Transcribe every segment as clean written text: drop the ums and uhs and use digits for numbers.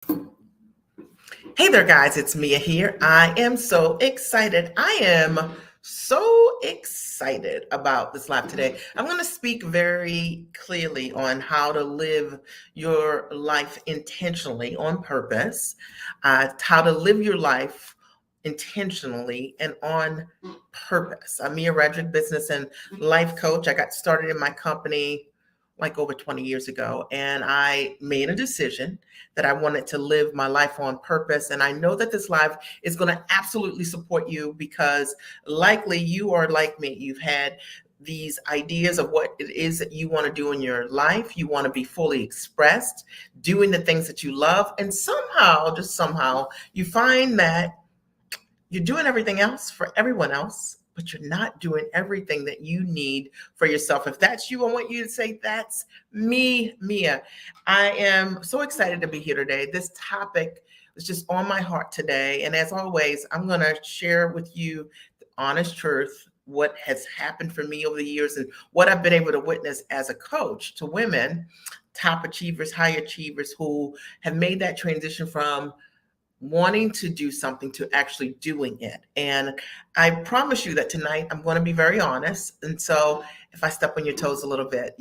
Hey there, guys. It's Mia here. I am so excited. I am so excited about this live today. I'm going to speak very clearly on how to live your life intentionally on purpose, how to live your life intentionally and on purpose. I'm Mia Redrick, business and life coach. I got started in my company like over 20 years ago, and I made a decision that I wanted to live my life on purpose. And I know that this live is going to absolutely support you because likely you are like me. You've had these ideas of what it is that you want to do in your life. You want to be fully expressed, doing the things that you love. And somehow, just somehow, you find that you're doing everything else for everyone else, but you're not doing everything that you need for yourself. If that's you, I want you to say, that's me, Mia. I am so excited to be here today. This topic was just on my heart today. And as always, I'm going to share with you the honest truth, what has happened for me over the years and what I've been able to witness as a coach to women, top achievers, high achievers who have made that transition from wanting to do something to actually doing it. And I promise you that tonight I'm going to be very honest. And so if I step on your toes a little bit,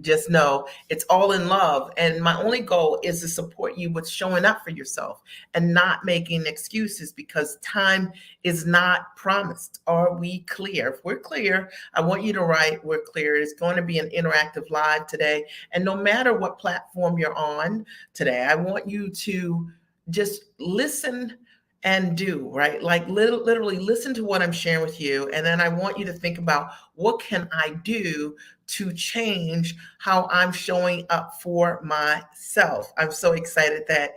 just know it's all in love. And my only goal is to support you with showing up for yourself and not making excuses because time is not promised. Are we clear? If we're clear, I want you to write, we're clear. It's going to be an interactive live today. And no matter what platform you're on today, I want you to just listen and do, right? Like literally listen to what I'm sharing with you. And then I want you to think about what can I do to change how I'm showing up for myself. I'm so excited that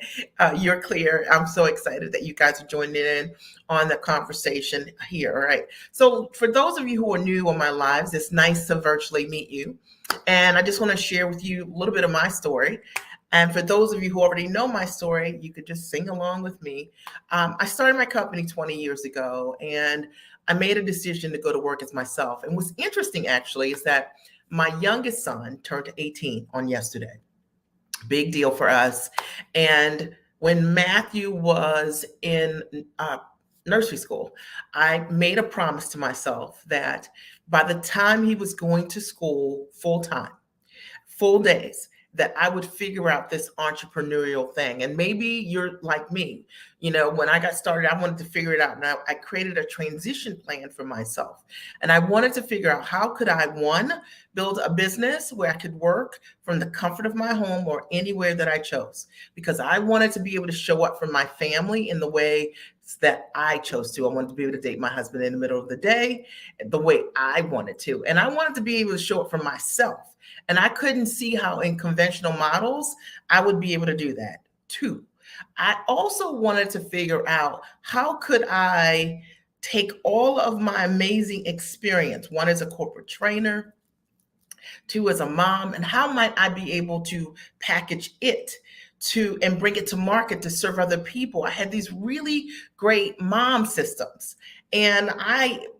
you're clear. I'm so excited that you guys are joining in on the conversation here. All right. So for those of you who are new on my lives, it's nice to virtually meet you. And I just want to share with you a little bit of my story. And for those of you who already know my story, you could just sing along with me. I started my company 20 years ago, and I made a decision to go to work as myself. And what's interesting, actually, is that my youngest son turned 18 on yesterday. Big deal for us. And when Matthew was in nursery school, I made a promise to myself that by the time he was going to school full time, full days, that I would figure out this entrepreneurial thing. And maybe you're like me. When I got started, I wanted to figure it out. Now I created a transition plan for myself. And I wanted to figure out how could I, one, build a business where I could work from the comfort of my home or anywhere that I chose. Because I wanted to be able to show up for my family in the way that I chose to. I wanted to be able to date my husband in the middle of the day the way I wanted to. And I wanted to be able to show up for myself. And I couldn't see how in conventional models I would be able to do that. Two, I also wanted to figure out how could I take all of my amazing experience, one as a corporate trainer, two as a mom, and how might I be able to package it and bring it to market to serve other people. I had these really great mom systems. And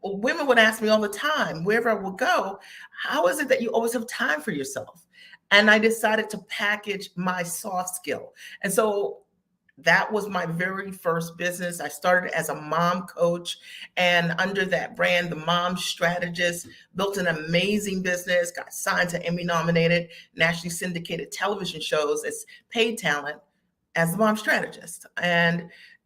women would ask me all the time, wherever I would go, how is it that you always have time for yourself? And I decided to package my soft skill. And so that was my very first business. I started as a mom coach, and under that brand, the Mom Strategist, built an amazing business, got signed to Emmy nominated, nationally syndicated television shows as paid talent as the Mom Strategist.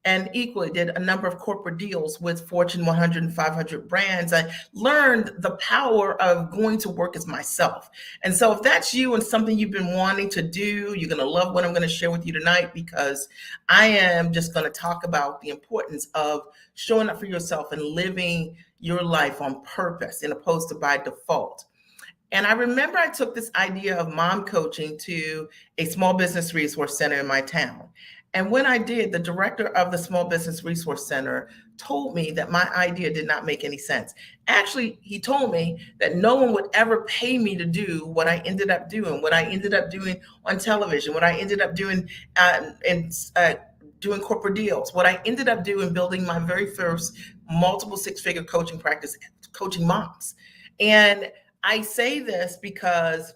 And equally did a number of corporate deals with Fortune 100 and 500 brands. I learned the power of going to work as myself. And so if that's you and something you've been wanting to do, you're going to love what I'm going to share with you tonight, because I am just going to talk about the importance of showing up for yourself and living your life on purpose as opposed to by default. And I remember I took this idea of mom coaching to a small business resource center in my town. And when I did, the director of the Small Business Resource Center told me that my idea did not make any sense. Actually, he told me that no one would ever pay me to do what I ended up doing on television, what I ended up doing doing corporate deals, what I ended up doing building my very first multiple six-figure coaching practice, coaching moms. And I say this because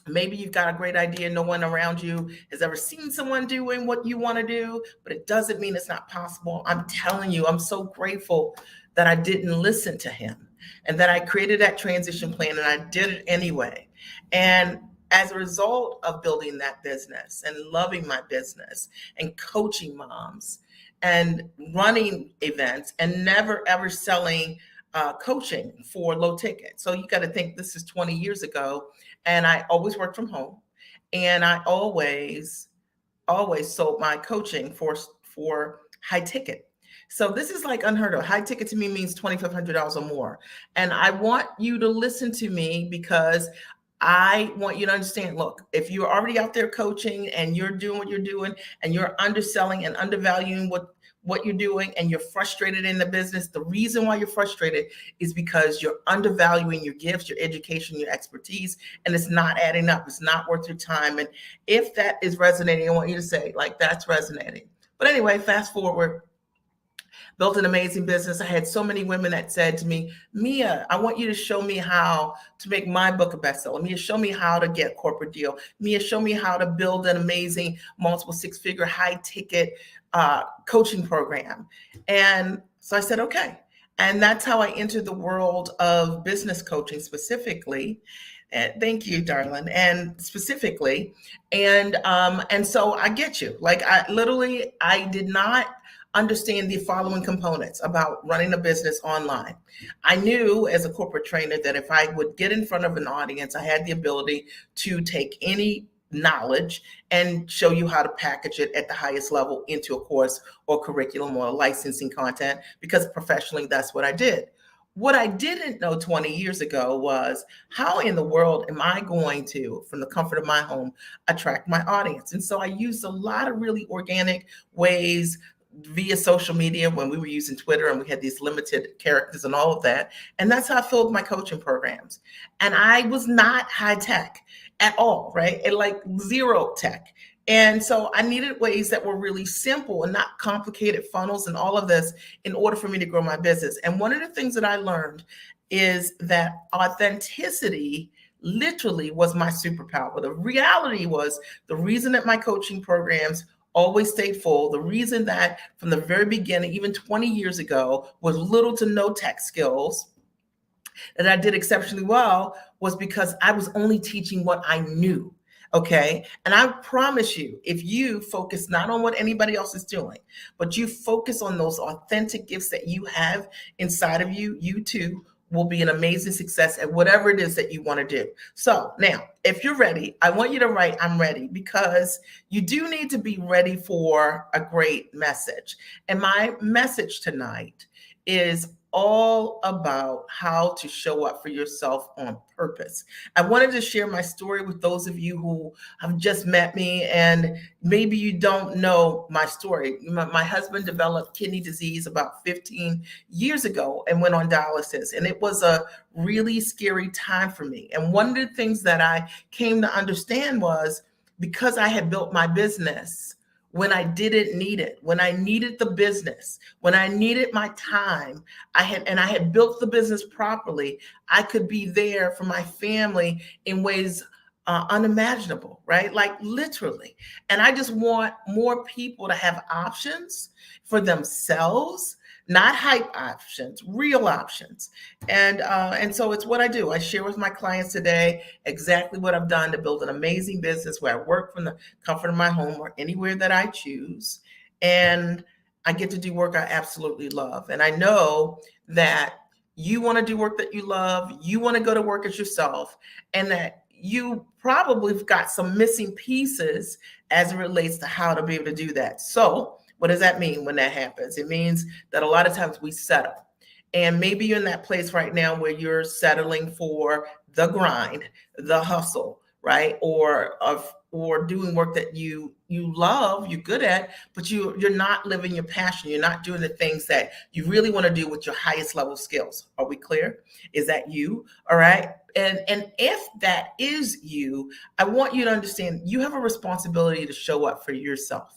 Maybe you've got a great idea. No one around you has ever seen someone doing what you want to do, but it doesn't mean it's not possible. I'm telling you, I'm so grateful that I didn't listen to him and that I created that transition plan and I did it anyway. And as a result of building that business and loving my business and coaching moms and running events and never ever selling coaching for low ticket. So you got to think this is 20 years ago, and I always worked from home, and I always sold my coaching for high ticket. So this is like unheard of. High ticket to me means $2,500 or more. And I want you to listen to me because I want you to understand, look, if you're already out there coaching and you're doing what you're doing and you're underselling and undervaluing what you're doing and you're frustrated in the business, the reason why you're frustrated is because you're undervaluing your gifts, your education, your expertise, and it's not adding up. It's not worth your time. And if that is resonating, I want you to say, like, that's resonating. But anyway, fast forward, built an amazing business. I had so many women that said to me, Mia, I want you to show me how to make my book a bestseller. Mia, show me how to get a corporate deal. Mia, show me how to build an amazing multiple six-figure high ticket coaching program. And so I said, okay. And that's how I entered the world of business coaching specifically. And thank you, darling. And specifically, and so I get you. Like I did not understand the following components about running a business online. I knew as a corporate trainer that if I would get in front of an audience, I had the ability to take any knowledge and show you how to package it at the highest level into a course or curriculum or licensing content, because professionally, that's what I did. What I didn't know 20 years ago was how in the world am I going to, from the comfort of my home, attract my audience? And so I used a lot of really organic ways via social media when we were using Twitter and we had these limited characters and all of that. And that's how I filled my coaching programs. And I was not high tech at all, right? And like zero tech. And so I needed ways that were really simple and not complicated funnels and all of this in order for me to grow my business. And one of the things that I learned is that authenticity literally was my superpower. The reality was the reason that my coaching programs always stayed full. The reason that from the very beginning, even 20 years ago, with little to no tech skills, that I did exceptionally well was because I was only teaching what I knew. Okay. And I promise you, if you focus not on what anybody else is doing, but you focus on those authentic gifts that you have inside of you, you too will be an amazing success at whatever it is that you want to do. So now, if you're ready, I want you to write, I'm ready, because you do need to be ready for a great message. And my message tonight is all about how to show up for yourself on purpose. I wanted to share my story with those of you who have just met me and maybe you don't know my story. My husband developed kidney disease about 15 years ago and went on dialysis, and it was a really scary time for me. And one of the things that I came to understand was because I had built my business when I didn't need it, when I needed the business, when I needed my time, I had built the business properly, I could be there for my family in ways unimaginable, right? Like literally. And I just want more people to have options for themselves, not hype options, real options. And so it's what I do. I share with my clients today exactly what I've done to build an amazing business where I work from the comfort of my home or anywhere that I choose. And I get to do work I absolutely love. And I know that you want to do work that you love, you want to go to work as yourself, and that you probably have got some missing pieces as it relates to how to be able to do that. So what does that mean when that happens? It means that a lot of times we settle. And maybe you're in that place right now where you're settling for the grind, the hustle, right? Or doing work that you love, you're good at, but you're not living your passion. You're not doing the things that you really want to do with your highest level skills. Are we clear? Is that you? All right. And if that is you, I want you to understand you have a responsibility to show up for yourself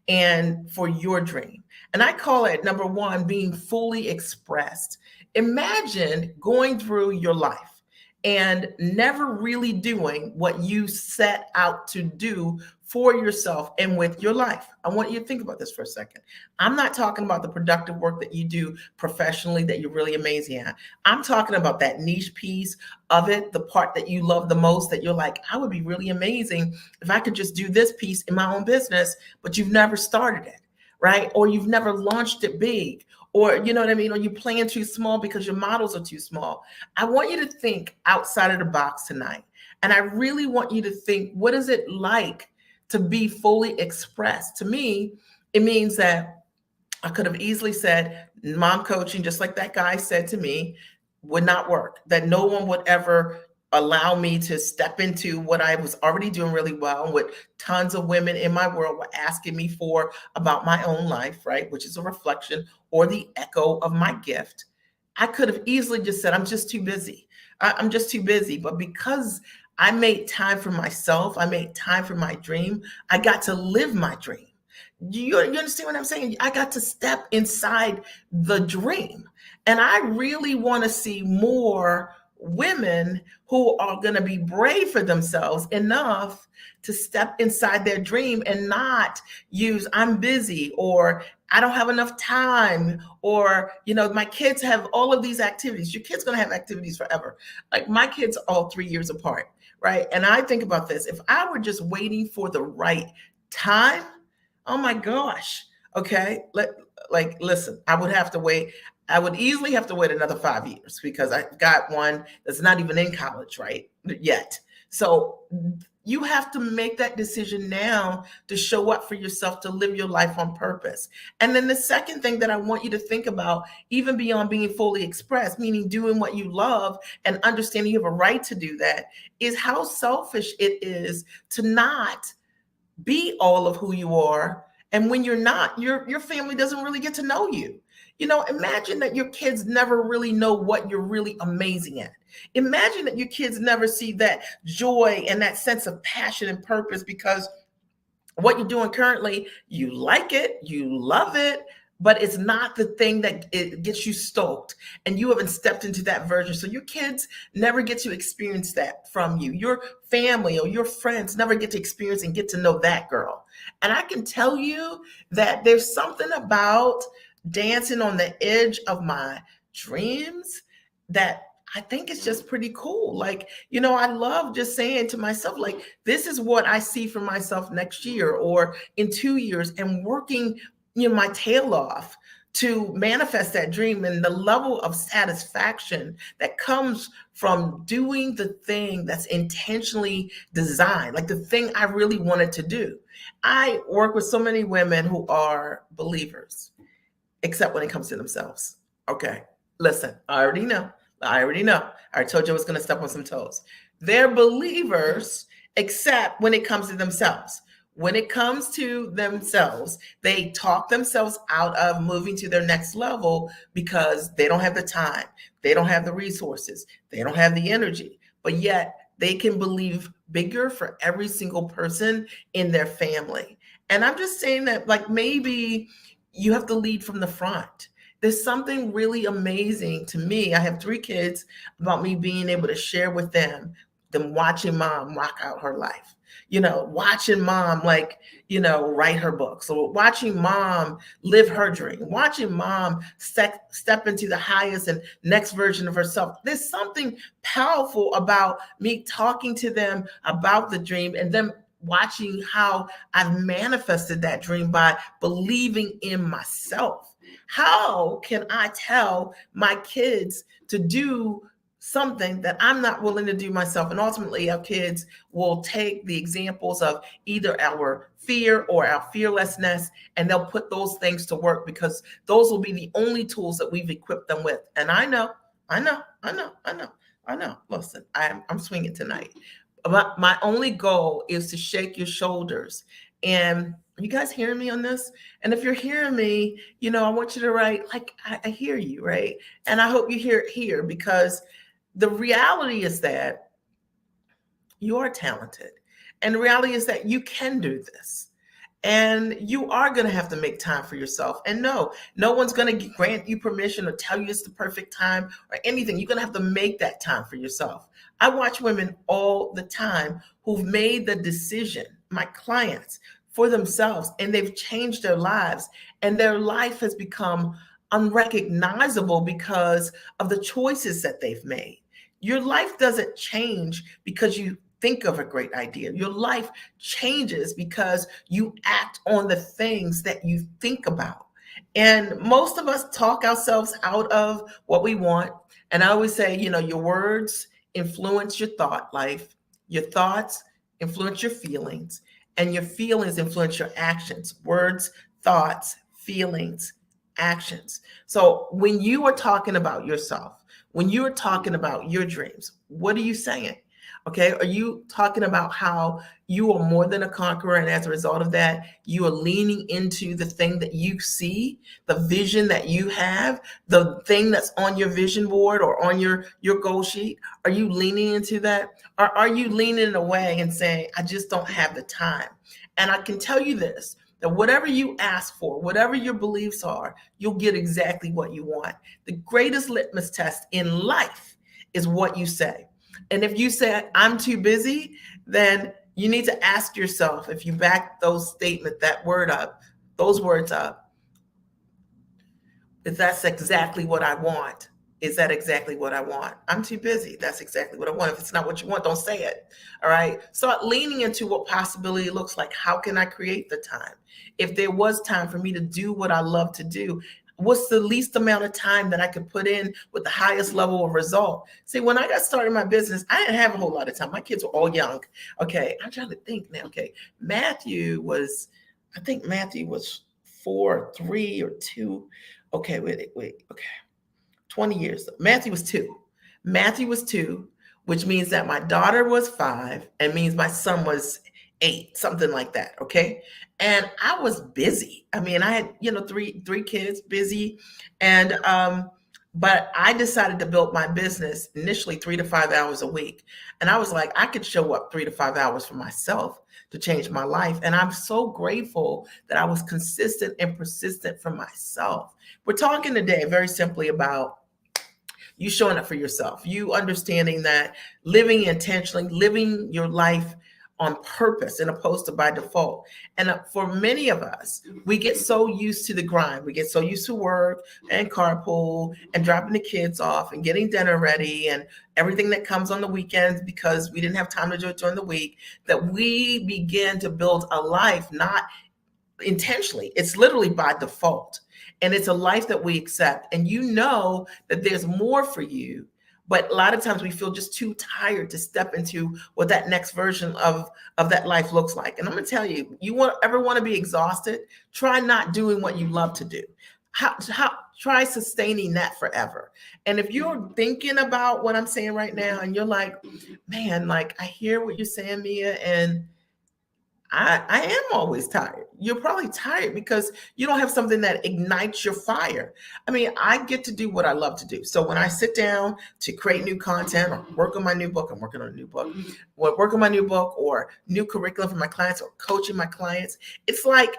and for your dream. And I call it, number one, being fully expressed. Imagine going through your life and never really doing what you set out to do for yourself and with your life. I want you to think about this for a second. I'm not talking about the productive work that you do professionally that you're really amazing at. I'm talking about that niche piece of it, the part that you love the most, that you're like, I would be really amazing if I could just do this piece in my own business, but you've never started it, right? Or you've never launched it big, or you know what I mean? Or you plan too small because your models are too small. I want you to think outside of the box tonight. And I really want you to think, what is it like to be fully expressed? To me, it means that I could have easily said mom coaching, just like that guy said to me, would not work, that no one would ever allow me to step into what I was already doing really well, and what tons of women in my world were asking me for about my own life, right? Which is a reflection or the echo of my gift. I could have easily just said, I'm just too busy. I'm just too busy. But because I made time for myself, I made time for my dream, I got to live my dream. You understand what I'm saying? I got to step inside the dream. And I really want to see more women who are going to be brave for themselves enough to step inside their dream and not use I'm busy, or I don't have enough time, or my kids have all of these activities. Your kids going to have activities forever. Like my kids are all 3 years apart, right? And I think about this. If I were just waiting for the right time, oh my gosh. Okay. Listen, I would have to wait. I would easily have to wait another 5 years because I've got one that's not even in college, right? Yet. So you have to make that decision now to show up for yourself, to live your life on purpose. And then the second thing that I want you to think about, even beyond being fully expressed, meaning doing what you love and understanding you have a right to do that, is how selfish it is to not be all of who you are. And when you're not, your family doesn't really get to know you. Imagine that your kids never really know what you're really amazing at. Imagine that your kids never see that joy and that sense of passion and purpose, because what you're doing currently, you like it, you love it, but it's not the thing that it gets you stoked, and you haven't stepped into that version. So your kids never get to experience that from you. Your family or your friends never get to experience and get to know that girl. And I can tell you that there's something about dancing on the edge of my dreams that I think it's just pretty cool. I love just saying to myself, like, this is what I see for myself next year or in 2 years, and working, my tail off to manifest that dream, and the level of satisfaction that comes from doing the thing that's intentionally designed, like the thing I really wanted to do. I work with so many women who are believers, except when it comes to themselves. Okay, listen, I already know. I told you I was going to step on some toes. They're believers, except when it comes to themselves. When it comes to themselves, they talk themselves out of moving to their next level because they don't have the time, they don't have the resources, they don't have the energy, but yet they can believe bigger for every single person in their family. And I'm just saying that, like, maybe you have to lead from the front. There's something really amazing to me. I have 3 kids, about me being able to share with them watching mom rock out her life, watching mom, write her books, or watching mom live her dream, watching mom step into the highest and next version of herself. There's something powerful about me talking to them about the dream, and them watching how I've manifested that dream by believing in myself. How can I tell my kids to do something that I'm not willing to do myself? And ultimately, our kids will take the examples of either our fear or our fearlessness, and they'll put those things to work, because those will be the only tools that we've equipped them with. And I know. Listen, I'm swinging tonight. But my only goal is to shake your shoulders. And you guys hearing me on this? And if you're hearing me, I want you to write, like, I hear you, right? And I hope you hear it here, because the reality is that you are talented. And the reality is that you can do this. And you are going to have to make time for yourself. And no, no one's going to grant you permission or tell you it's the perfect time or anything. You're going to have to make that time for yourself. I watch women all the time who've made the decision, my clients, for themselves, and they've changed their lives, and their life has become unrecognizable because of the choices that they've made. Your life doesn't change because you think of a great idea. Your life changes because you act on the things that you think about. And most of us talk ourselves out of what we want. And I always say, your words influence your thought life, your thoughts influence your feelings, and your feelings influence your actions. Words, thoughts, feelings, actions. So when you are talking about yourself, when you're talking about your dreams, what are you saying? Okay. Are you talking about how you are more than a conqueror? And as a result of that, you are leaning into the thing that you see, the vision that you have, the thing that's on your vision board or on your goal sheet? Are you leaning into that? Or are you leaning away and saying, I just don't have the time? And I can tell you this, that whatever you ask for, whatever your beliefs are, you'll get exactly what you want. The greatest litmus test in life is what you say. And if you say, I'm too busy, then you need to ask yourself, if you back those statements, those words up, if that's exactly what I want. Is that exactly what I want? I'm too busy. That's exactly what I want. If it's not what you want, don't say it. All right. Start leaning into what possibility looks like. How can I create the time? If there was time for me to do what I love to do, what's the least amount of time that I could put in with the highest level of result? See, when I got started in my business, I didn't have a whole lot of time. My kids were all young. Okay. I'm trying to think now. Okay. I think Matthew was 4, 3, or 2. Okay. Wait. Okay. 20 years. Matthew was 2. Matthew was 2, which means that my daughter was 5 and means my son was 8, something like that. Okay. And I was busy. I mean, I had, three kids, busy. And, but I decided to build my business initially 3 to 5 hours a week. And I was like, I could show up 3 to 5 hours for myself to change my life. And I'm so grateful that I was consistent and persistent for myself. We're talking today very simply about you showing up for yourself, you understanding that living intentionally, living your life on purpose and opposed to by default. And for many of us, we get so used to the grind. We get so used to work and carpool and dropping the kids off and getting dinner ready and everything that comes on the weekends because we didn't have time to do it during the week, that we begin to build a life not intentionally. It's literally by default. And it's a life that we accept. And you know that there's more for you. But a lot of times we feel just too tired to step into what that next version of that life looks like. And I'm going to tell you, ever want to be exhausted? Try not doing what you love to do. Try sustaining that forever. And if you're thinking about what I'm saying right now and you're like, man, like I hear what you're saying, Mia, and I am always tired. You're probably tired because you don't have something that ignites your fire. I mean, I get to do what I love to do. So when I sit down to create new content or work on my new book, I'm working on a new book, work on my new book or new curriculum for my clients or coaching my clients, it's like,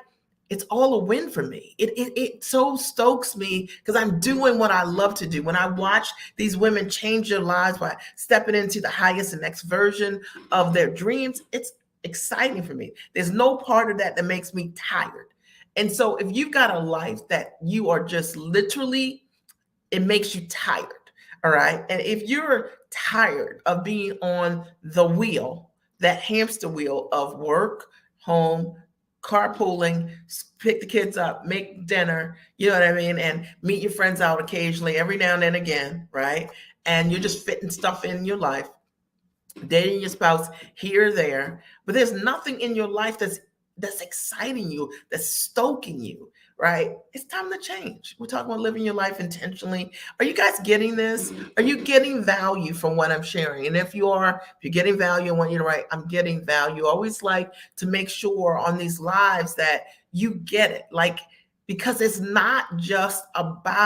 it's all a win for me. It so stokes me because I'm doing what I love to do. When I watch these women change their lives by stepping into the highest and next version of their dreams, it's exciting for me. There's no part of that makes me tired. And so if you've got a life that you are just literally, it makes you tired. All right. And if you're tired of being on the wheel, that hamster wheel of work, home, carpooling, pick the kids up, make dinner, you know what I mean? And meet your friends out occasionally, every now and then again, right? And you're just fitting stuff in your life, dating your spouse here or there, but there's nothing in your life that's exciting you, that's stoking you, right? It's time to change. We're talking about living your life intentionally. Are you guys getting this? Are you getting value from what I'm sharing? And if you're getting value, I want you to write, I'm getting value. I always like to make sure on these lives that you get it, like, because it's not just about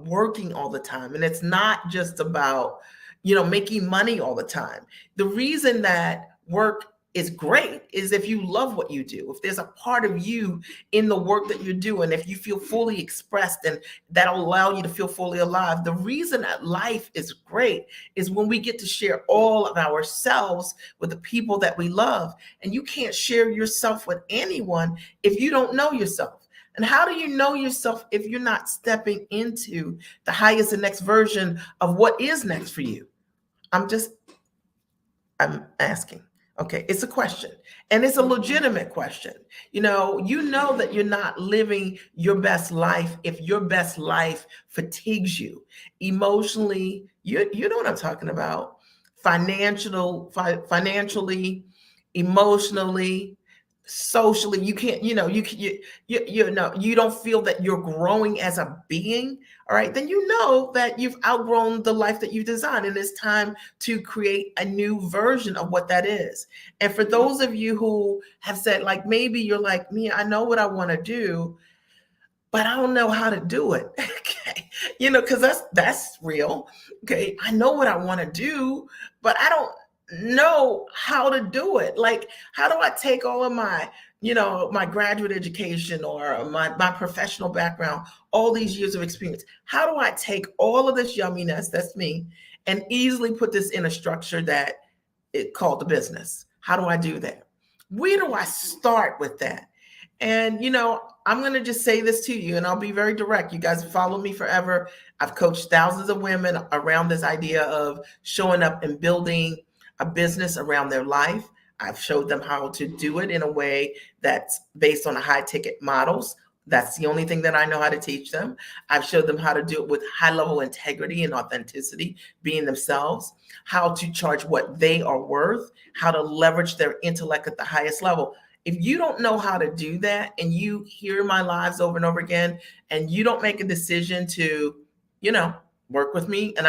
working all the time. And it's not just about, making money all the time. The reason that work is great is if you love what you do. If there's a part of you in the work that you're doing, if you feel fully expressed, and that'll allow you to feel fully alive. The reason that life is great is when we get to share all of ourselves with the people that we love. And you can't share yourself with anyone if you don't know yourself. And how do you know yourself if you're not stepping into the highest and next version of what is next for you? I'm asking. Okay, it's a question, and it's a legitimate question. You know that you're not living your best life if your best life fatigues you emotionally. You know what I'm talking about. Financially, emotionally, socially. You can't, you don't feel that you're growing as a being. All right, then you know that you've outgrown the life that you designed, and it's time to create a new version of what that is. And for those of you who have said, like, maybe you're like me, I know what I want to do, but I don't know how to do it. Okay. Because that's real. Okay. I know what I want to do, but I don't know how to do it. Like, how do I take all of my graduate education or my professional background, all these years of experience? How do I take all of this yumminess, that's me, and easily put this in a structure that it called the business? How do I do that? Where do I start with that? And, I'm going to just say this to you, and I'll be very direct. You guys have followed me forever. I've coached thousands of women around this idea of showing up and building a business around their life. I've showed them how to do it in a way that's based on a high ticket models. That's the only thing that I know how to teach them. I've showed them how to do it with high level integrity and authenticity, being themselves, how to charge what they are worth, how to leverage their intellect at the highest level. If you don't know how to do that, and you hear my lives over and over again, and you don't make a decision to, work with me, and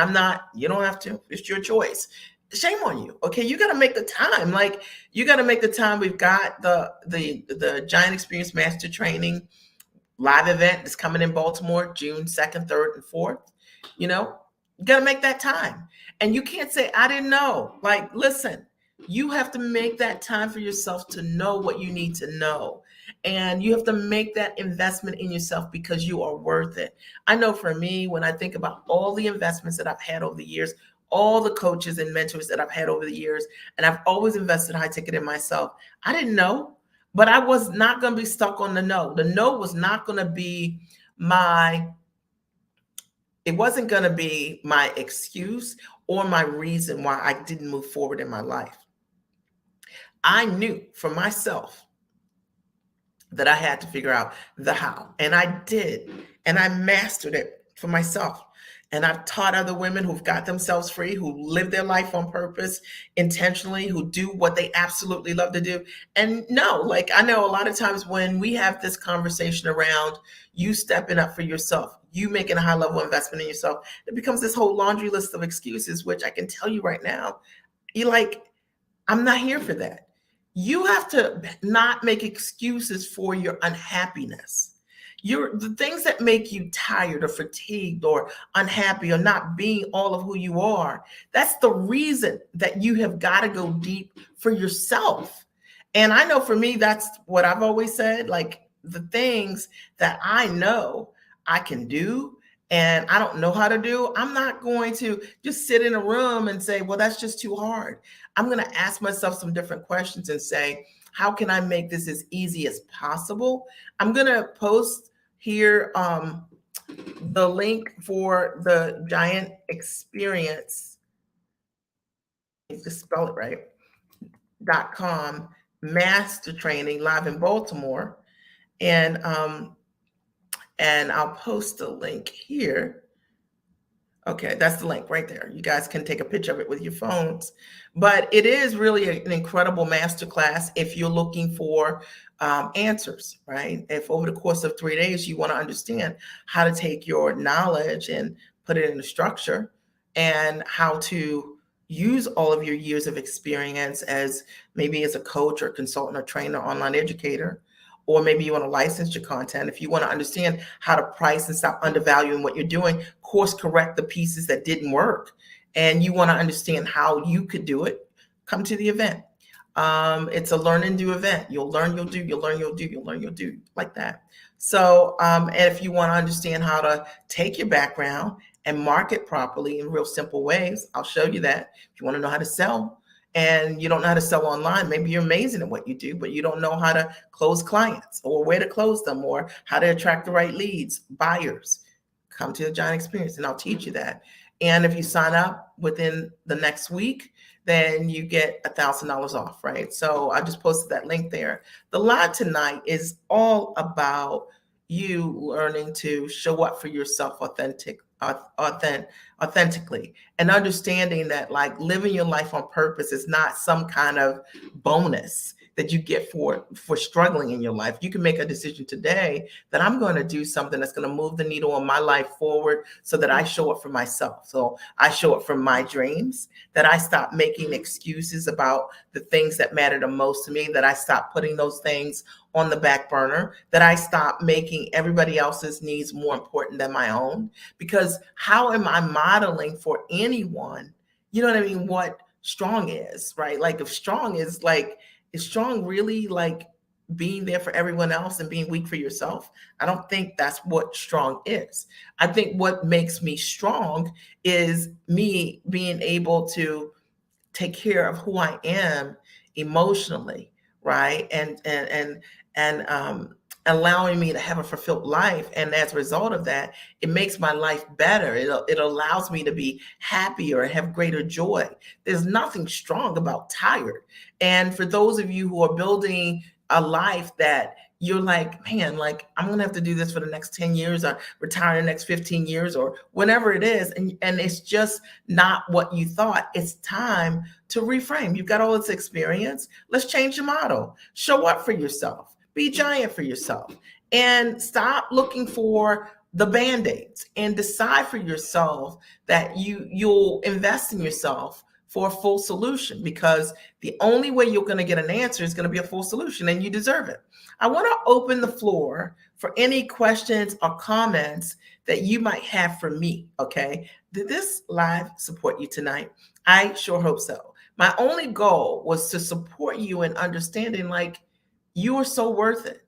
you don't have to, it's your choice. Shame on you. Okay. You got to make the time. Like, you got to make the time. We've got the Giant Experience Master Training live event that's coming in Baltimore, June 2nd, 3rd, and 4th. You got to make that time. And you can't say, I didn't know. Like, listen, you have to make that time for yourself to know what you need to know. And you have to make that investment in yourself because you are worth it. I know for me, when I think about all the investments that I've had over the years, all the coaches and mentors that I've had over the years, and I've always invested high ticket in myself. I didn't know, but I was not going to be stuck on the no. The no was not going to be it wasn't going to be my excuse or my reason why I didn't move forward in my life. I knew for myself that I had to figure out the how, and I did, and I mastered it for myself. And I've taught other women who've got themselves free, who live their life on purpose, intentionally, who do what they absolutely love to do. And no, like, I know a lot of times when we have this conversation around you stepping up for yourself, you making a high level investment in yourself, it becomes this whole laundry list of excuses, which I can tell you right now, I'm not here for that. You have to not make excuses for your unhappiness. The things that make you tired or fatigued or unhappy or not being all of who you are, that's the reason that you have got to go deep for yourself. And I know for me, that's what I've always said, like, the things that I know I can do and I don't know how to do, I'm not going to just sit in a room and say, well, that's just too hard. I'm going to ask myself some different questions and say, how can I make this as easy as possible? I'm going to post here the link for the Giant Experience, just spell it right, .com master training live in Baltimore. And I'll post the link here. Okay, that's the link right there. You guys can take a picture of it with your phones. But it is really an incredible masterclass if you're looking for answers, right? If over the course of 3 days, you want to understand how to take your knowledge and put it in a structure, and how to use all of your years of experience as maybe as a coach or consultant or trainer, online educator, or maybe you want to license your content. If you want to understand how to price and stop undervaluing what you're doing, course correct the pieces that didn't work, and you want to understand how you could do it, come to the event. It's a learn and do event. You'll learn, you'll do, you'll learn, you'll do, you'll learn, you'll do, like that. So, and if you want to understand how to take your background and market properly in real simple ways, I'll show you that. If you want to know how to sell and you don't know how to sell online, maybe you're amazing at what you do, but you don't know how to close clients or where to close them or how to attract the right leads, buyers, come to the Giant Experience and I'll teach you that. And if you sign up within the next week, then you get $1,000 off, right? So I just posted that link there. The live tonight is all about you learning to show up for yourself authentically, and understanding that like living your life on purpose is not some kind of bonus that you get for struggling in your life. You can make a decision today that I'm going to do something that's going to move the needle in my life forward so that I show up for myself. So I show up for my dreams, that I stop making excuses about the things that matter the most to me, that I stop putting those things on the back burner, that I stop making everybody else's needs more important than my own. Because how am I modeling for anyone, you know what I mean, what strong is, right? Like if strong is like, is strong really like being there for everyone else and being weak for yourself? I don't think that's what strong is. I think what makes me strong is me being able to take care of who I am emotionally, right? And allowing me to have a fulfilled life. And as a result of that, it makes my life better. It allows me to be happier, have greater joy. There's nothing strong about tired. And for those of you who are building a life that you're like, man, like I'm gonna have to do this for the next 10 years or retire in the next 15 years or whatever it is. And it's just not what you thought. It's time to reframe. You've got all this experience. Let's change your model. Show up for yourself. Be giant for yourself. And stop looking for the band-aids and decide for yourself that you'll invest in yourself for a full solution, because the only way you're going to get an answer is going to be a full solution, and you deserve it. I want to open the floor for any questions or comments that you might have for me. Okay. Did this live support you tonight? I sure hope so. My only goal was to support you in understanding like you are so worth it.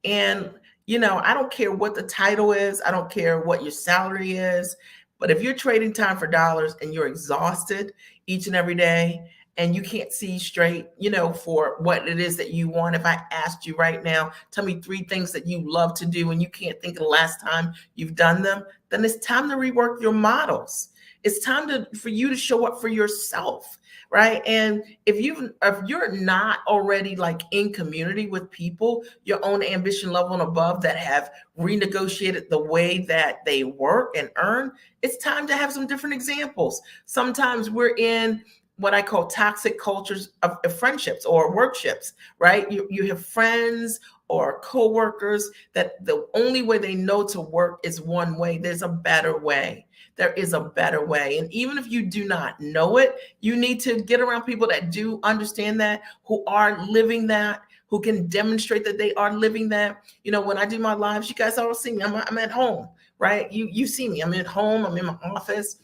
And, you know, I don't care what the title is. I don't care what your salary is. But if you're trading time for dollars and you're exhausted each and every day and you can't see straight, you know, for what it is that you want. If I asked you right now, tell me 3 things that you love to do and you can't think of the last time you've done them, then it's time to rework your models. It's time for you to show up for yourself, right? And if you're not already like in community with people, your own ambition level and above, that have renegotiated the way that they work and earn, it's time to have some different examples. Sometimes we're in what I call toxic cultures of friendships or workships, right? You have friends or coworkers that the only way they know to work is one way. There's a better way. There is a better way. And even if you do not know it, you need to get around people that do understand that, who are living that, who can demonstrate that they are living that. You know, when I do my lives, you guys all see me. I'm at home, right? You see me. I'm at home. I'm in my office,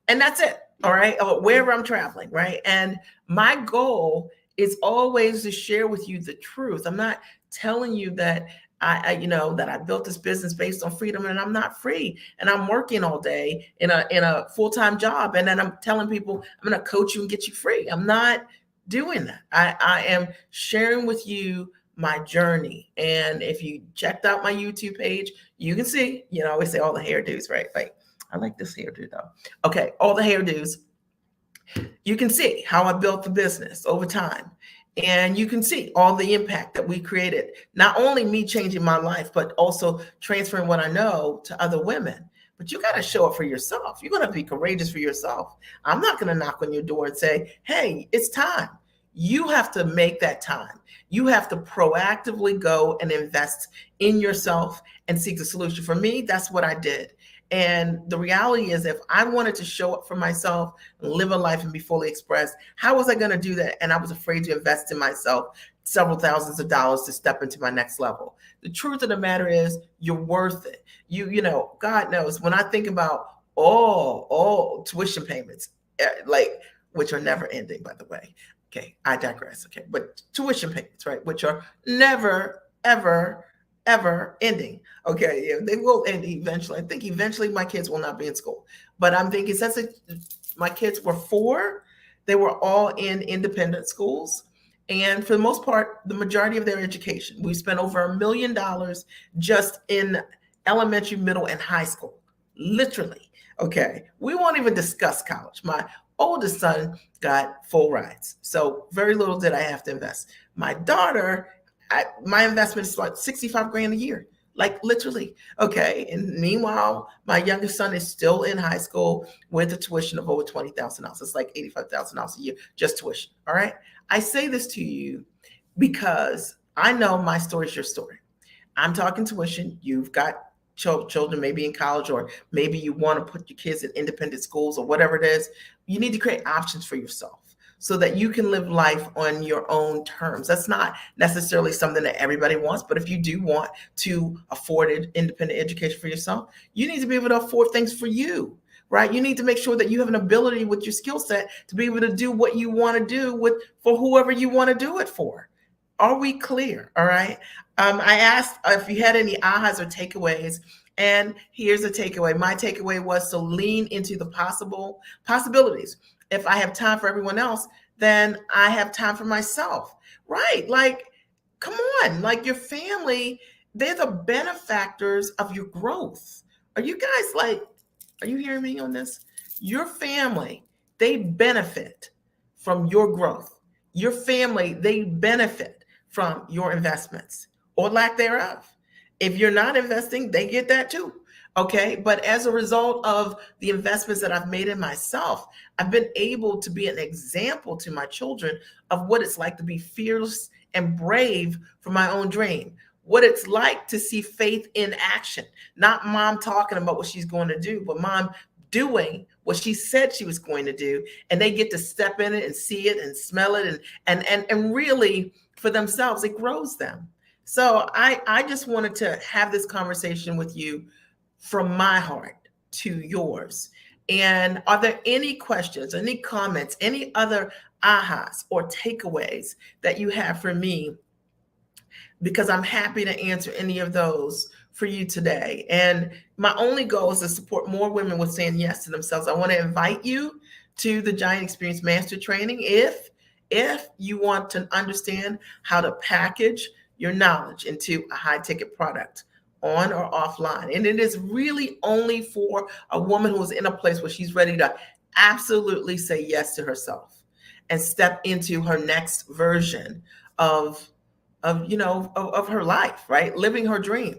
and that's it. All right, or wherever I'm traveling, right? And my goal is always to share with you the truth. I'm not telling you that that I built this business based on freedom and I'm not free and I'm working all day in a full-time job, and then I'm telling people I'm going to coach you and get you free. I'm not doing that. I am sharing with you my journey. And if you checked out my YouTube page, you can see, you know, I always say all the hairdos, right? Like, I like this hairdo though. Okay, all the hairdos. You can see how I built the business over time. And you can see all the impact that we created. Not only me changing my life, but also transferring what I know to other women. But you got to show up for yourself. You're going to be courageous for yourself. I'm not going to knock on your door and say, hey, it's time. You have to make that time. You have to proactively go and invest in yourself and seek the solution. For me, that's what I did. And the reality is, if I wanted to show up for myself, live a life and be fully expressed, how was I going to do that? And I was afraid to invest in myself several thousands of dollars to step into my next level. The truth of the matter is, you're worth it. You know, God knows, when I think about all tuition payments, like, which are never ending, by the way, Okay, I digress. Okay, but tuition payments, right, which are never, ever, ever ending. Okay, yeah, they will end eventually. I think eventually my kids will not be in school, but I'm thinking since my kids were 4, they were all in independent schools. And for the most part, the majority of their education, we spent over $1 million just in elementary, middle, and high school, literally. Okay, we won't even discuss college. My oldest son got full rides. So very little did I have to invest. My daughter, my investment is like 65 grand a year, like literally. Okay. And meanwhile, my youngest son is still in high school with a tuition of over $20,000. It's like $85,000 a year, just tuition. All right. I say this to you because I know my story is your story. I'm talking tuition. You've got children maybe in college, or maybe you want to put your kids in independent schools or whatever it is. You need to create options for yourself so that you can live life on your own terms. That's not necessarily something that everybody wants, but if you do want to afford independent education for yourself, you need to be able to afford things for you. Right? You need to make sure that you have an ability with your skill set to be able to do what you want to do with for whoever you want to do it for. Are we clear? All right. I asked if you had any ahas or takeaways, and here's a takeaway. My takeaway was to lean into the possibilities. If I have time for everyone else, then I have time for myself. Right? Like, come on. Like your family, they're the benefactors of your growth. Are you guys like? Are you hearing me on this? Your family, they benefit from your growth. Your family, they benefit from your investments or lack thereof. If you're not investing, they get that too. Okay. But as a result of the investments that I've made in myself, I've been able to be an example to my children of what it's like to be fearless and brave for my own dream. What it's like to see faith in action, not mom talking about what she's going to do, but mom doing what she said she was going to do. And they get to step in it and see it and smell it and really for themselves, it grows them. So I just wanted to have this conversation with you from my heart to yours. And are there any questions, any comments, any other ahas or takeaways that you have for me? Because I'm happy to answer any of those for you today. And my only goal is to support more women with saying yes to themselves. I want to invite you to the Giant Experience Master Training if you want to understand how to package your knowledge into a high ticket product on or offline. And it is really only for a woman who is in a place where she's ready to absolutely say yes to herself and step into her next version of of her life, right? Living her dream,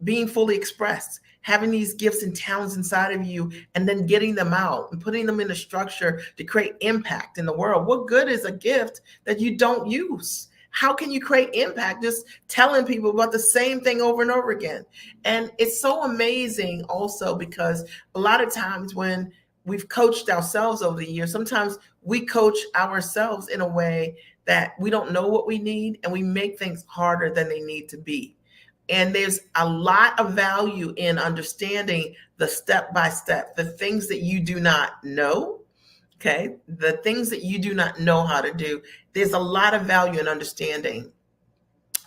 being fully expressed, having these gifts and talents inside of you, and then getting them out and putting them in a structure to create impact in the world. What good is a gift that you don't use? How can you create impact just telling people about the same thing over and over again? And it's so amazing also because a lot of times when we've coached ourselves over the years, sometimes we coach ourselves in a way that we don't know what we need and we make things harder than they need to be. And there's a lot of value in understanding the step by step, the things that you do not know. Okay. The things that you do not know how to do. There's a lot of value in understanding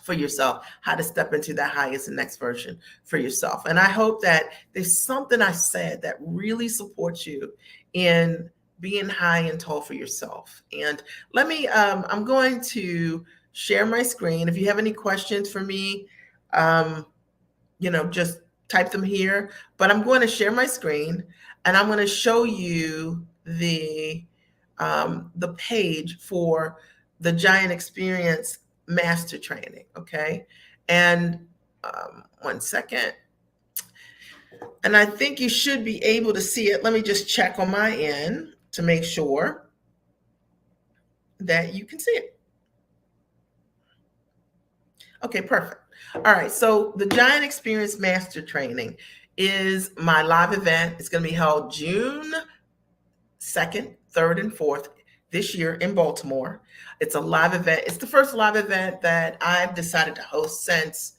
for yourself how to step into that highest and next version for yourself. And I hope that there's something I said that really supports you in being high and tall for yourself. And let me, I'm going to share my screen. If you have any questions for me, just type them here. But I'm going to share my screen and I'm going to show you the page for the Giant Experience Master Training. Okay. And 1 second. And I think you should be able to see it. Let me just check on my end to make sure that you can see it. Okay, perfect. All right, so the Giant Experience Master Training is my live event. It's going to be held June 2nd, 3rd, and 4th this year in Baltimore. It's a live event. It's the first live event that I've decided to host since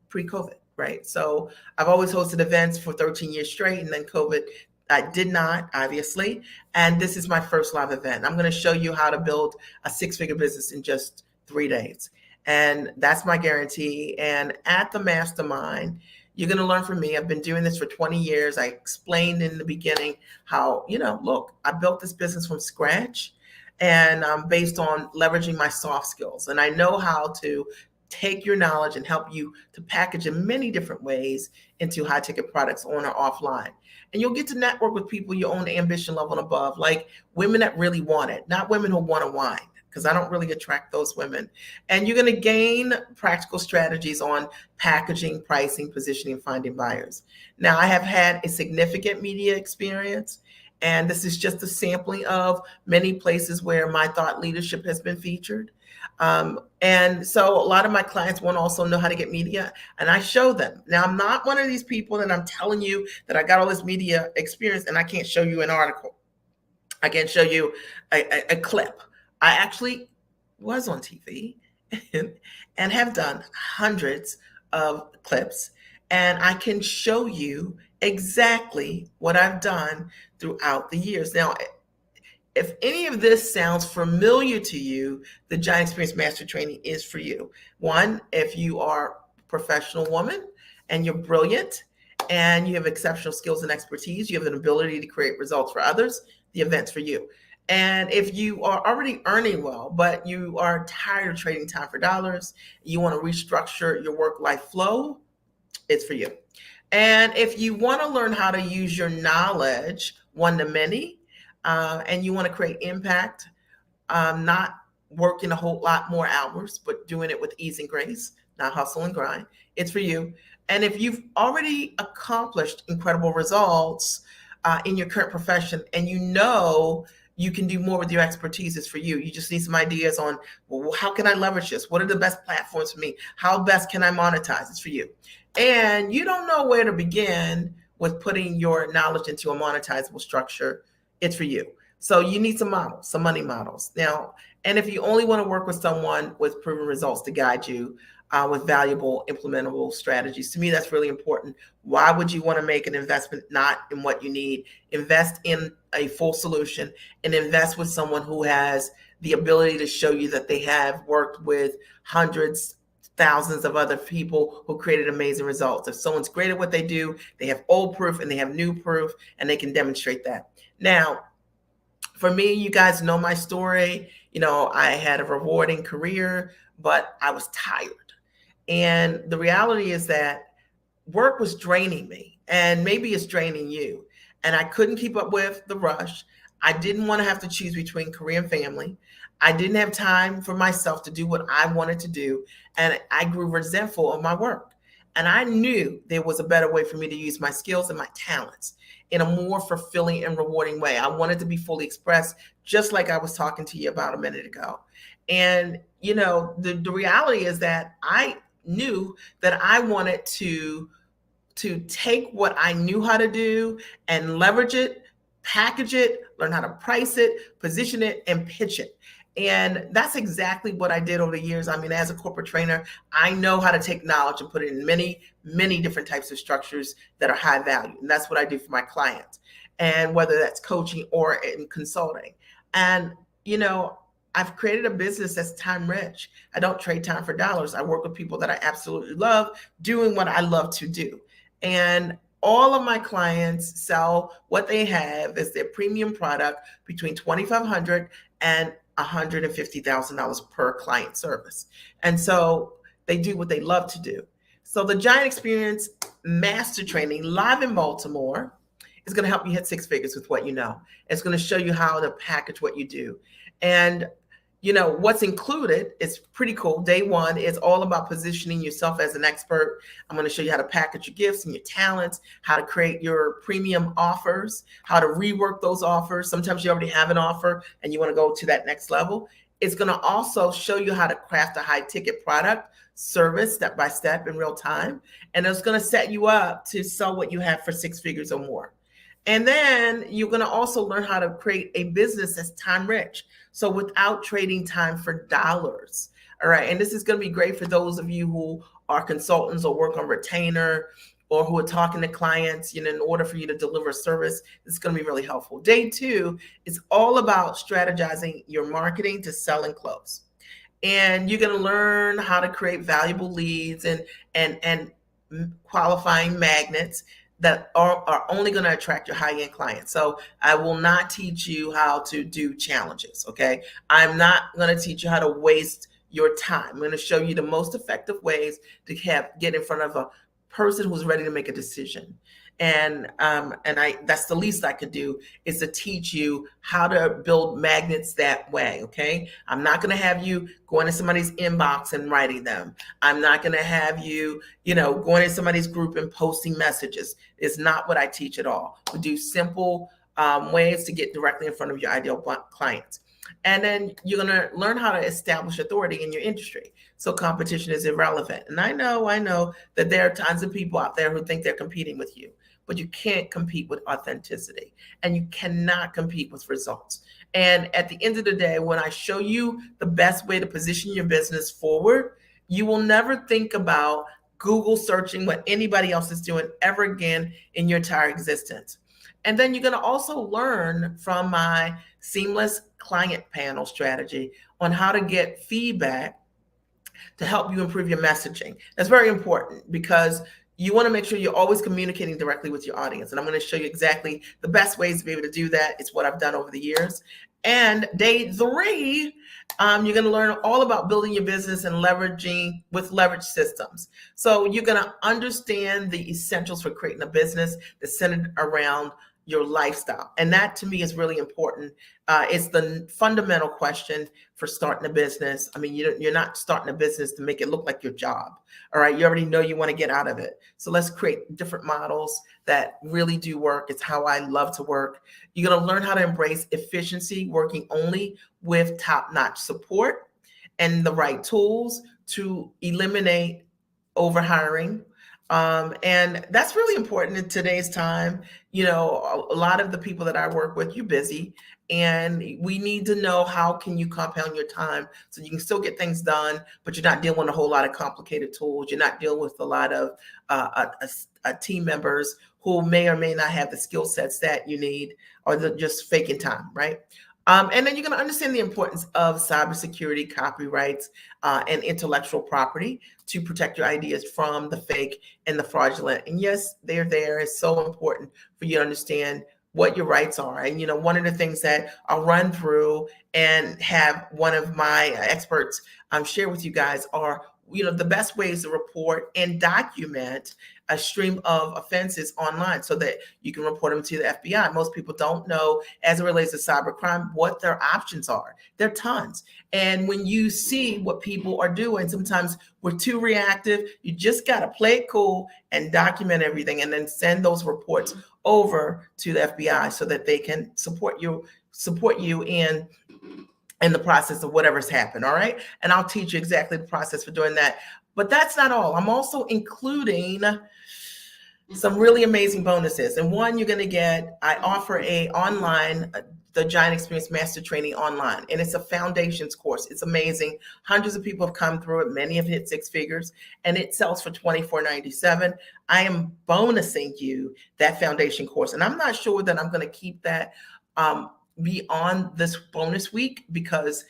pre-COVID, right? So I've always hosted events for 13 years straight, and then COVID I did not, obviously. And this is my first live event. I'm going to show you how to build a six-figure business in just 3 days. And that's my guarantee. And at the mastermind, you're going to learn from me. I've been doing this for 20 years. I explained in the beginning how, look, I built this business from scratch and based on leveraging my soft skills. And I know how to take your knowledge and help you to package in many different ways into high ticket products on or offline. And you'll get to network with people your own ambition level and above, like women that really want it, not women who want to whine, because I don't really attract those women. And you're going to gain practical strategies on packaging, pricing, positioning, finding buyers. Now, I have had a significant media experience, and this is just a sampling of many places where my thought leadership has been featured. And so a lot of my clients want to also know how to get media, and I show them. Now, I'm not one of these people that I'm telling you that I got all this media experience and I can't show you an article. I can't show you a clip. I actually was on TV and have done hundreds of clips, and I can show you exactly what I've done throughout the years. Now, if any of this sounds familiar to you, the Giant Experience Master Training is for you. One, if you are a professional woman and you're brilliant and you have exceptional skills and expertise, you have an ability to create results for others, the event's for you. And if you are already earning well, but you are tired of trading time for dollars, you want to restructure your work-life flow, it's for you. And if you want to learn how to use your knowledge one-to-many, and you want to create impact, not working a whole lot more hours, but doing it with ease and grace, not hustle and grind, it's for you. And if you've already accomplished incredible results in your current profession and you can do more with your expertise, it's for you. You just need some ideas on, well, how can I leverage this? What are the best platforms for me? How best can I monetize? It's for you. And you don't know where to begin with putting your knowledge into a monetizable structure, it's for you. So you need some models, some money models. Now, and if you only want to work with someone with proven results to guide you with valuable implementable strategies, to me, that's really important. Why would you want to make an investment not in what you need? Invest in a full solution and invest with someone who has the ability to show you that they have worked with hundreds, thousands of other people who created amazing results. If someone's great at what they do, they have old proof and they have new proof, and they can demonstrate that. Now, for me, you guys know my story. I had a rewarding career, but I was tired. And the reality is that work was draining me, and maybe it's draining you. And I couldn't keep up with the rush. I didn't want to have to choose between career and family. I didn't have time for myself to do what I wanted to do. And I grew resentful of my work. And I knew there was a better way for me to use my skills and my talents in a more fulfilling and rewarding way. I wanted to be fully expressed, just like I was talking to you about a minute ago. And, the reality is that I knew that I wanted to take what I knew how to do and leverage it, package it, learn how to price it, position it, and pitch it. And that's exactly what I did over the years. I mean, as a corporate trainer, I know how to take knowledge and put it in many, many different types of structures that are high value. And that's what I do for my clients. And whether that's coaching or in consulting. And, I've created a business that's time rich. I don't trade time for dollars. I work with people that I absolutely love doing what I love to do. And all of my clients sell what they have as their premium product between $2,500 and $150,000 per client service. And so they do what they love to do. So the Giant Experience Master Training live in Baltimore is going to help you hit six figures with what you know. It's going to show you how to package what you do. And what's included is pretty cool. Day one is all about positioning yourself as an expert. I'm going to show you how to package your gifts and your talents, how to create your premium offers, how to rework those offers. Sometimes you already have an offer and you want to go to that next level. It's going to also show you how to craft a high ticket product, service step by step in real time. And it's going to set you up to sell what you have for six figures or more. And then you're going to also learn how to create a business that's time rich. So without trading time for dollars. All right. And this is going to be great for those of you who are consultants or work on retainer, or who are talking to clients, in order for you to deliver a service, it's going to be really helpful. Day 2 is all about strategizing your marketing to sell and close. And you're going to learn how to create valuable leads and qualifying magnets that are only going to attract your high-end clients. So I will not teach you how to do challenges, okay? I'm not going to teach you how to waste your time. I'm going to show you the most effective ways to get in front of a person who's ready to make a decision. And I that's the least I could do, is to teach you how to build magnets that way. Okay, I'm not going to have you going to somebody's inbox and writing them. I'm not going to have you, going in somebody's group and posting messages. It's not what I teach at all. We do simple ways to get directly in front of your ideal clients. And then you're going to learn how to establish authority in your industry. So competition is irrelevant. And I know that there are tons of people out there who think they're competing with you, but you can't compete with authenticity, and you cannot compete with results. And at the end of the day, when I show you the best way to position your business forward, you will never think about Google searching what anybody else is doing ever again in your entire existence. And then you're going to also learn from my seamless client panel strategy on how to get feedback to help you improve your messaging. That's very important, because you want to make sure you're always communicating directly with your audience. And I'm going to show you exactly the best ways to be able to do that. It's what I've done over the years. And day 3, you're going to learn all about building your business and leveraging with leverage systems. So you're going to understand the essentials for creating a business that's centered around your lifestyle. And that, to me, is really important. It's the fundamental question for starting a business. I mean, you're not starting a business to make it look like your job. All right. You already know you want to get out of it. So let's create different models that really do work. It's how I love to work. You're going to learn how to embrace efficiency, working only with top-notch support and the right tools to eliminate overhiring. And that's really important in today's time. A lot of the people that I work with, you're busy, and we need to know how can you compound your time so you can still get things done, but you're not dealing with a whole lot of complicated tools. You're not dealing with a lot of team members who may or may not have the skill sets that you need, or they're just faking time, right? And then you're going to understand the importance of cybersecurity, copyrights, and intellectual property to protect your ideas from the fake and the fraudulent. And yes, they're there. It's so important for you to understand what your rights are. And, one of the things that I'll run through and have one of my experts share with you guys are, the best ways to report and document a stream of offenses online so that you can report them to the FBI. Most people don't know, as it relates to cybercrime, what their options are. There are tons. And when you see what people are doing, sometimes we're too reactive. You just got to play it cool and document everything, and then send those reports over to the FBI so that they can support you in the process of whatever's happened. All right. And I'll teach you exactly the process for doing that. But that's not all. I'm also including some really amazing bonuses. And one, you're going to get, I offer the Giant Experience Master Training online. And it's a foundations course. It's amazing. Hundreds of people have come through it. Many have hit 6 figures, and it sells for $24.97. I am bonusing you that foundation course. And I'm not sure that I'm going to keep that beyond this bonus week, because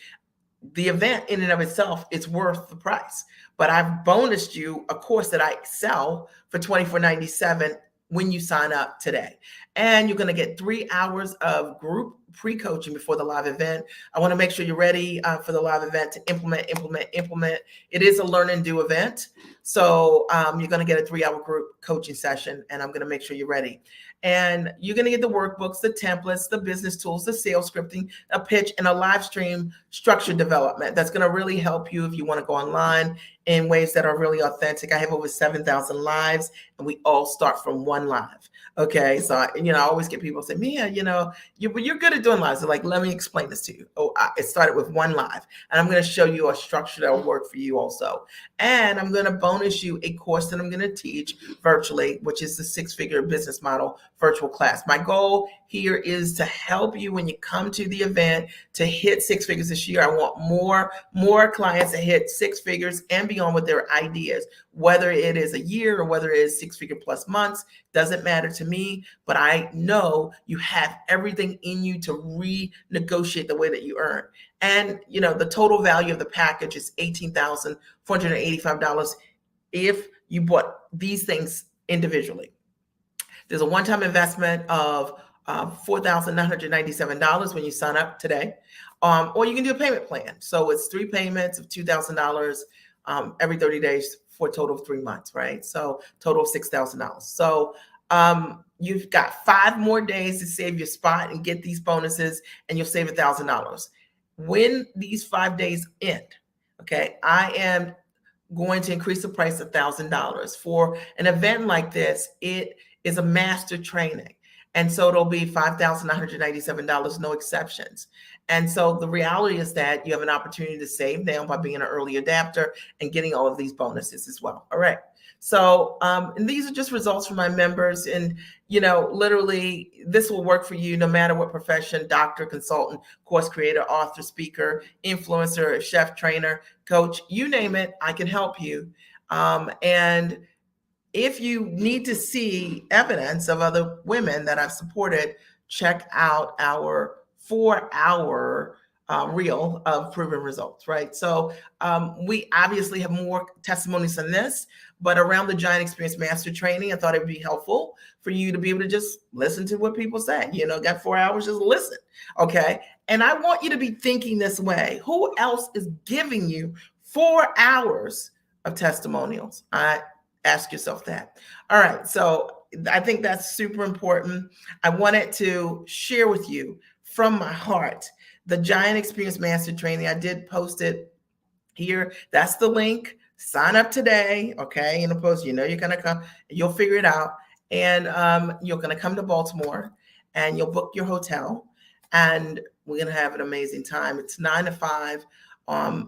the event in and of itself is worth the price. But I've bonused you a course that I sell for $24.97 when you sign up today. And you're going to get 3 hours of group pre-coaching before the live event. I want to make sure you're ready for the live event to implement. It is a learn and do event. So you're going to get a 3-hour group coaching session, and I'm going to make sure you're ready. And you're going to get the workbooks, the templates, the business tools, the sales scripting, a pitch, and a live stream structure development. That's going to really help you if you want to go online in ways that are really authentic. I have over 7,000 lives, and we all start from one live. Okay. So, I always get people say, Mia, you're good at doing lives. They're like, let me explain this to you. It started with one live, and I'm going to show you a structure that will work for you also. And I'm going to bonus you a course that I'm going to teach virtually, which is the 6-figure business model virtual class. My goal here is to help you when you come to the event to hit six figures this year. I want more clients to hit six figures and beyond with their ideas, whether it is a year or whether it is 6-figure plus months, doesn't matter to me, but I know you have everything in you to renegotiate the way that you earn. And the total value of the package is $18,485 if you bought these things individually. There's a one-time investment of $4,997 when you sign up today, or you can do a payment plan. So it's 3 payments of $2,000 every 30 days for a total of 3 months, right? So total of $6,000. So you've got 5 more days to save your spot and get these bonuses, and you'll save $1,000. When these 5 days end, okay, I am going to increase the price $1,000 for an event like this. It is a master training, and so it'll be $5,997, no exceptions. And so the reality is that you have an opportunity to save now by being an early adapter and getting all of these bonuses as well. All right. So, and these are just results from my members, and literally this will work for you no matter what profession: doctor, consultant, course creator, author, speaker, influencer, chef, trainer, coach, you name it, I can help you. And if you need to see evidence of other women that I've supported, check out our 4-hour reel of proven results, right? So we obviously have more testimonies than this, but around the Giant Experience Master Training, I thought it would be helpful for you to be able to just listen to what people say. Got 4 hours, just listen, okay? And I want you to be thinking this way: who else is giving you 4 hours of testimonials? Ask yourself that. All right, so I think that's super important. I wanted to share with you from my heart the Giant Experience Master Training. I did post it here. That's the link. Sign up today, okay? In the post, you're gonna come. You'll figure it out, and you're gonna come to Baltimore, and you'll book your hotel, and we're gonna have an amazing time. It's 9 to 5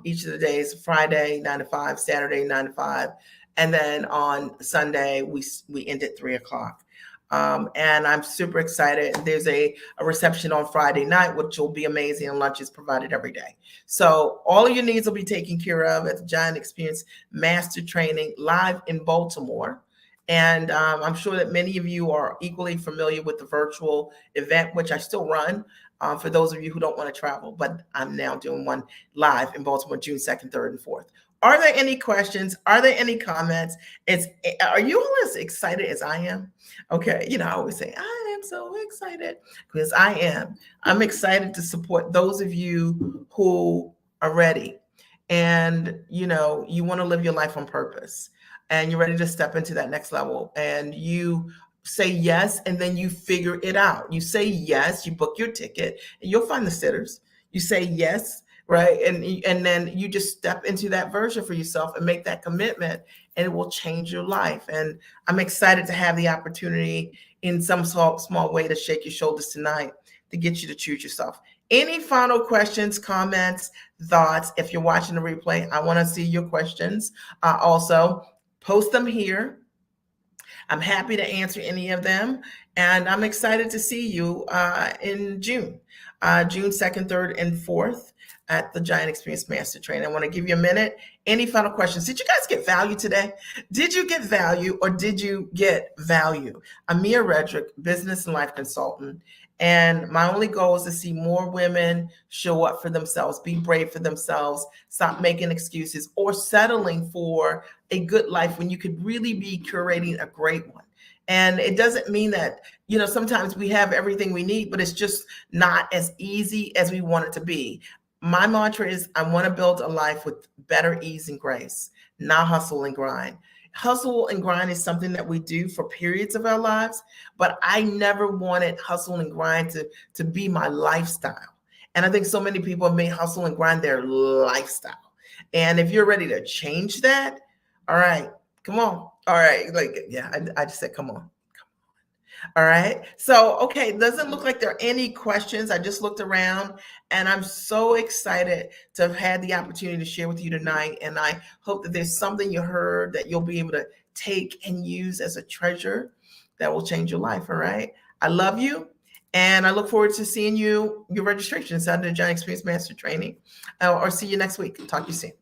each of the days. Friday 9 to 5, Saturday 9 to 5. And then on Sunday, we end at 3:00. And I'm super excited. There's a reception on Friday night, which will be amazing, and lunch is provided every day. So all of your needs will be taken care of at the Giant Experience Master Training live in Baltimore. And I'm sure that many of you are equally familiar with the virtual event, which I still run for those of you who don't want to travel. But I'm now doing one live in Baltimore, June 2nd, 3rd, and 4th. Are there any questions? Are there any comments? Are you all as excited as I am? Okay, I always say, I am so excited, because I am. I'm excited to support those of you who are ready, and you want to live your life on purpose, and you're ready to step into that next level, and you say yes, and then you figure it out. You say yes, you book your ticket, and you'll find the sitters. You say yes, right? And then you just step into that version for yourself and make that commitment, and it will change your life. And I'm excited to have the opportunity in some small way to shake your shoulders tonight to get you to choose yourself. Any final questions, comments, thoughts? If you're watching the replay, I want to see your questions. Also, post them here. I'm happy to answer any of them. And I'm excited to see you in June 2nd, 3rd, and 4th at the Giant Experience Master Training. I want to give you a minute. Any final questions? Did you guys get value today? Did you get value, or did you get value? I'm Mia Redrick, business and life consultant. And my only goal is to see more women show up for themselves, be brave for themselves, stop making excuses or settling for a good life when you could really be curating a great one. And it doesn't mean that, sometimes we have everything we need, but it's just not as easy as we want it to be. My mantra is, I want to build a life with better ease and grace, not hustle and grind. Hustle and grind is something that we do for periods of our lives, but I never wanted hustle and grind to be my lifestyle. And I think so many people have made hustle and grind their lifestyle. And if you're ready to change that, all right, come on. All right. I just said, come on. All right. So, okay. It doesn't look like there are any questions. I just looked around, and I'm so excited to have had the opportunity to share with you tonight. And I hope that there's something you heard that you'll be able to take and use as a treasure that will change your life. All right. I love you. And I look forward to seeing your registration inside the Giant Experience Master Training, or see you next week. Talk to you soon.